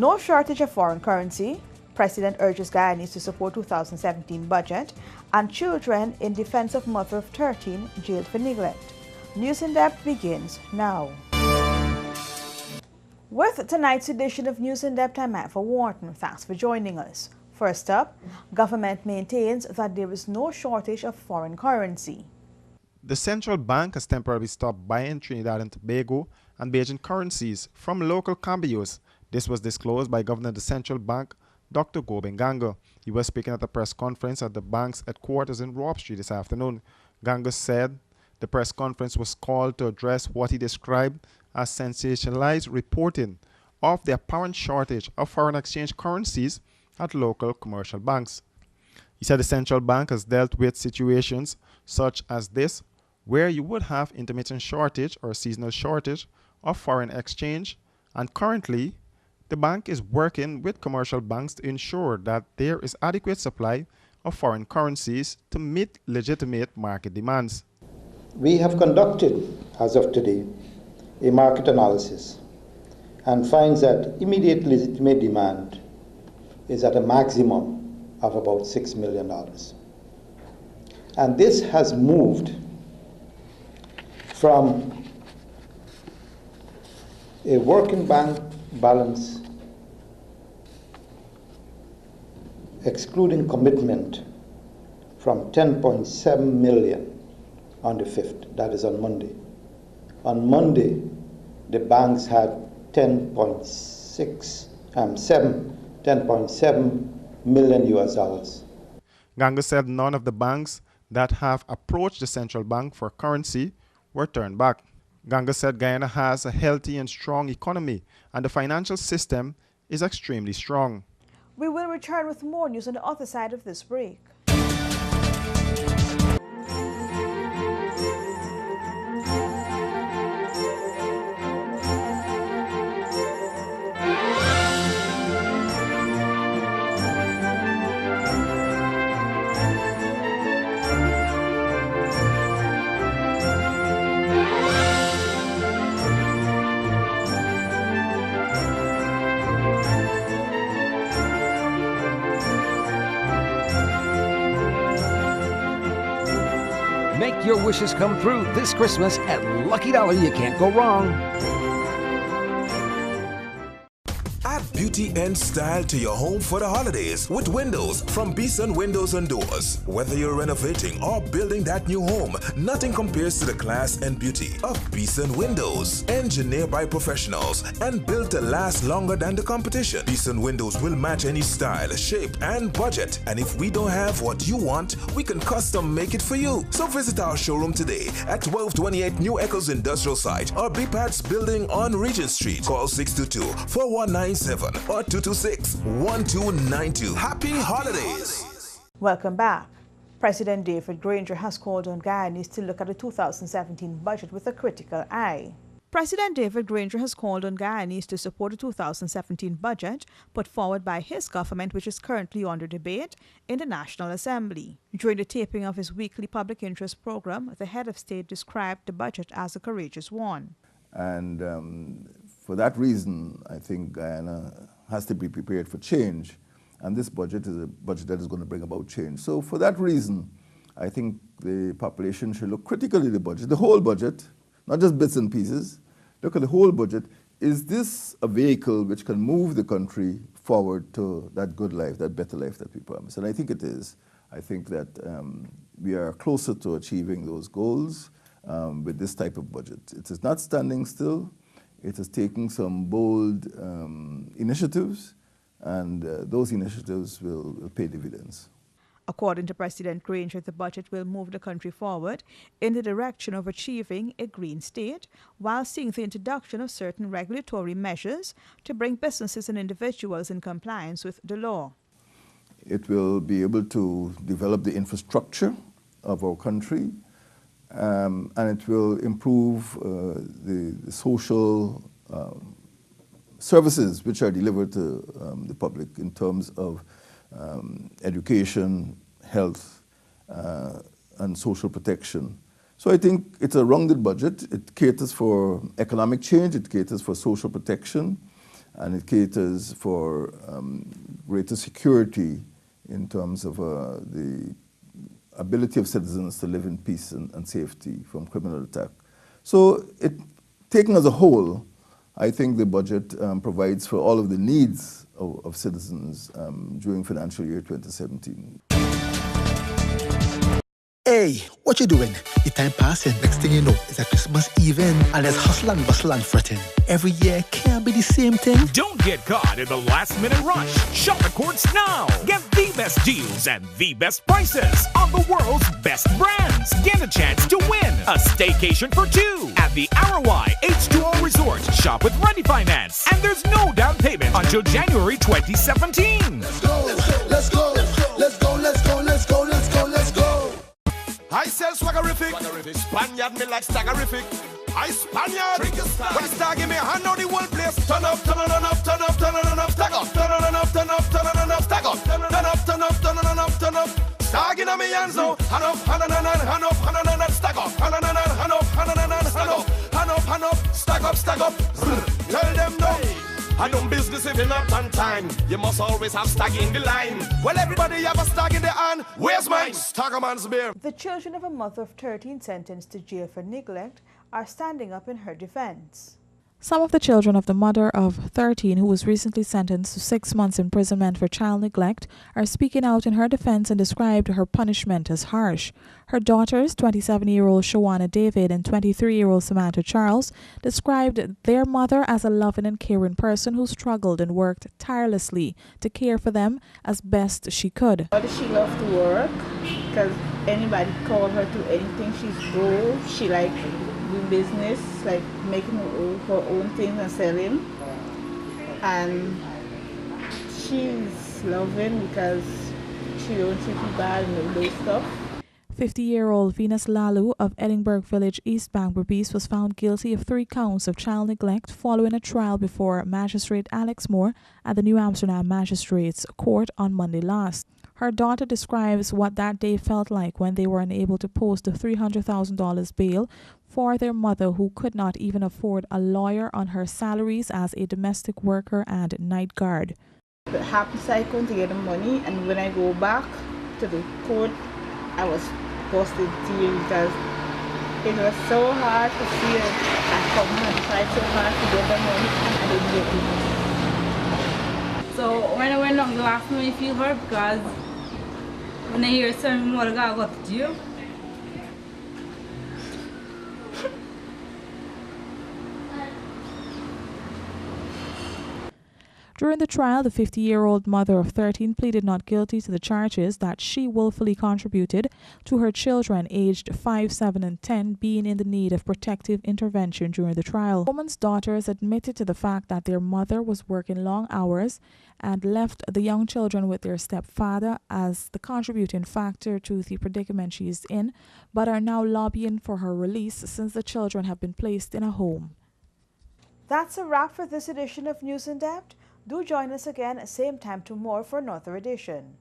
No shortage of foreign currency. President urges Guyanese to support 2017 budget. And children in defense of mother of 13 jailed for neglect. News in Depth begins now. With tonight's edition of News in Depth, I'm Matt for Wharton. Thanks for joining us. First up, government maintains that there is no shortage of foreign currency. The central bank has temporarily stopped buying Trinidad and Tobago and Beijing currencies from local cambios. This was disclosed by Governor of the Central Bank, Dr. Granger. He was speaking at a press conference at the bank's headquarters in Robb Street this afternoon. Granger said the press conference was called to address what he described as sensationalized reporting of the apparent shortage of foreign exchange currencies at local commercial banks. He said the central bank has dealt with situations such as this, where you would have intermittent shortage or seasonal shortage of foreign exchange, and currently the bank is working with commercial banks to ensure that there is adequate supply of foreign currencies to meet legitimate market demands. We have conducted, as of today, a market analysis and finds that immediate legitimate demand is at a maximum of about $6 million. And this has moved from a working bank balance excluding commitment from 10.7 million on the 5th, that is on Monday. On Monday, the banks had 10.7 million US dollars. Granger said none of the banks that have approached the central bank for currency were turned back. Granger said Guyana has a healthy and strong economy and the financial system is extremely strong. We will return with more news on the other side of this break. Make your wishes come true this Christmas at Lucky Dollar. You can't go wrong. Add beauty and style to your home for the holidays with windows from Beason Windows and Doors. Whether you're renovating or building that new home, nothing compares to the class and beauty of Beason Windows. Engineered by professionals and built to last longer than the competition. Beason Windows will match any style, shape, and budget. And if we don't have what you want, we can custom make it for you. So visit our showroom today at 1228 New Echoes Industrial Site or BPAT's building on Regent Street. Call 622-4197 or 226-1292. Happy holidays! Welcome back. President David Granger has called on Guyanese to look at the 2017 budget with a critical eye. President David Granger has called on Guyanese to support the 2017 budget put forward by his government, which is currently under debate in the National Assembly. During the taping of his weekly public interest program, the head of state described the budget as a courageous one. And for that reason, I think Guyana has to be prepared for change. And this budget is a budget that is going to bring about change. So for that reason, I think the population should look critically at the budget, the whole budget, not just bits and pieces. Look at the whole budget. Is this a vehicle which can move the country forward to that good life, that better life that we promised? And I think it is. I think that we are closer to achieving those goals with this type of budget. It is not standing still. It is taking some bold initiatives, and those initiatives will pay dividends. According to President Granger, the budget will move the country forward in the direction of achieving a green state while seeing the introduction of certain regulatory measures to bring businesses and individuals in compliance with the law. It will be able to develop the infrastructure of our country, and it will improve the social services which are delivered to the public in terms of education, health, and social protection. So I think it's a rounded budget. It caters for economic change, it caters for social protection, and it caters for greater security in terms of the ability of citizens to live in peace and safety from criminal attack. So taken as a whole, I think the budget provides for all of the needs of citizens during financial year 2017. Hey, what you doing? The time passing. Next thing you know, it's a Christmas Eve and there's hustle and bustle and fretting. Every year can't be the same thing. Don't get caught in the last-minute rush. Shop at Courts now. Get the best deals and the best prices on the world's best brands. Get a chance to win a staycation for two at the ROI H2O Resort. Shop with Ready Finance, and there's no down payment until January 2017. Let's go, let's go, let's go, let's go, let's go, let's go, let's go. I sell swaggerific. Spaniard me like staggerific. I Spaniard. When it's give me a hand on the whole place. Turn up, turn on up, turn up, turn on up, stack up, turn on up, turn up, turn on up, stack up, turn up, turn up, turn on up, turn up. Stagging on me hands now. Hand up, hand on, hand up, hand on, stack up, hand on, hand up, hand on, stack up, hand up, hand up, stack up, stack up. Tell them no. I don't business if you're not on time. You must always have stag in the line. Well, everybody have a stag in the hand. Where's mine? Staggerman's beer. The children of a mother of 13 sentenced to jail for neglect are standing up in her defense. Some of the children of the mother of 13, who was recently sentenced to 6 months imprisonment for child neglect, are speaking out in her defense and described her punishment as harsh. Her daughters, 27-year-old Shawana David and 23-year-old Samantha Charles, described their mother as a loving and caring person who struggled and worked tirelessly to care for them as best she could. She loved to work because anybody call her to anything, she's go. She like do business, like making her own things and selling. And she's loving because she don't treat you bad and do stuff. 50-year-old Venus Lalu of Edinburgh Village, East Bank, Berbice, was found guilty of 3 counts of child neglect following a trial before Magistrate Alex Moore at the New Amsterdam Magistrates Court on Monday last. Her daughter describes what that day felt like when they were unable to post a $300,000 bail for their mother, who could not even afford a lawyer on her salaries as a domestic worker and night guard. The happy cycle to get the money, and when I go back to the court, I was busted tears because it was so hard to feel I come and try so hard to get the money and I didn't get it. So when I went down the last night, I feel hurt because when I hear something more, I got to jail. During the trial, the 50-year-old mother of 13 pleaded not guilty to the charges that she willfully contributed to her children aged 5, 7, and 10 being in the need of protective intervention during the trial. The woman's daughters admitted to the fact that their mother was working long hours and left the young children with their stepfather as the contributing factor to the predicament she is in, but are now lobbying for her release since the children have been placed in a home. That's a wrap for this edition of News in Depth. Do join us again at same time tomorrow for another edition.